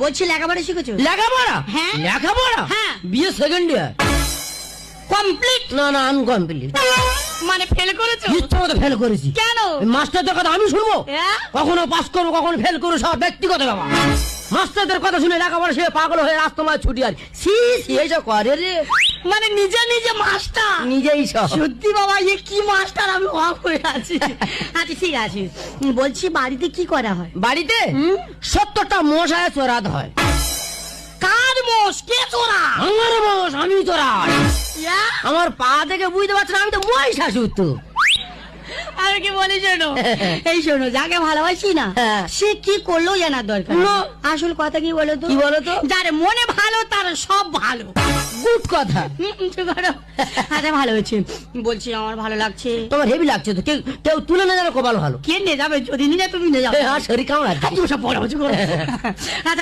বলছি লেখাপড়া শিখেছো? লেখাপড়া? হ্যাঁ। লেখাপড়া? হ্যাঁ। বিয়ে সেকেন্ড ইয়ার। কমপ্লিট? না না, আনকমপ্লিট। মানে ফেল করেছো? ইচ্ছা মতো ফেল করেছি। কেন? মাস্টারদের কথা আমি শুনবো? হ্যাঁ? কখনো পাস করবো, কখনো ফেল করবো, সব ব্যক্তিগত ব্যাপার। মাস্টারদের কথা শুনে লেখাপড়া সে পাগল হয়ে রাস্তায় ছুটি আর সি এইসব করে রে। মানে নিজে নিজে মাস্টার? নিজেই সব। সত্যি বাবা, এ কি মাস্টার, আমি অবাক হয়ে আছি। আচ্ছা ঠিক আছে, বলছি বাড়িতে কি করা হয়? বাড়িতে 70টা মশায় চোরাত হয়। কার মোষ? কে চোরা? আমার মোষ, আমি চোরাই। ইয়া? আমার পা দেখে বুঝতে পারছো না আমি তো মহিষাসুর তো। আমি কি বলি শোনো, এই শোনো, যাকে ভালোবাসি না হ্যাঁ। সে কি করলেও জানার দরকার না। আসল কথা কি বলো তো? কি বলো তো? যার মনে ভালো তার সব ভালো। গুড কথা। চুপ করো। আচ্ছা ভালো হয়েছে, বলছি আমার ভালো লাগছে। তোমার হেভি লাগছে তো, কেউ কেউ তুলে না যেন কপাল ভালো। কে নিয়ে যাবে? যদি নিয়ে যায় তুমি নিয়ে যাবে। আর শরীর কেমন আছে? তুমি সব বড় কিছু করো। আচ্ছা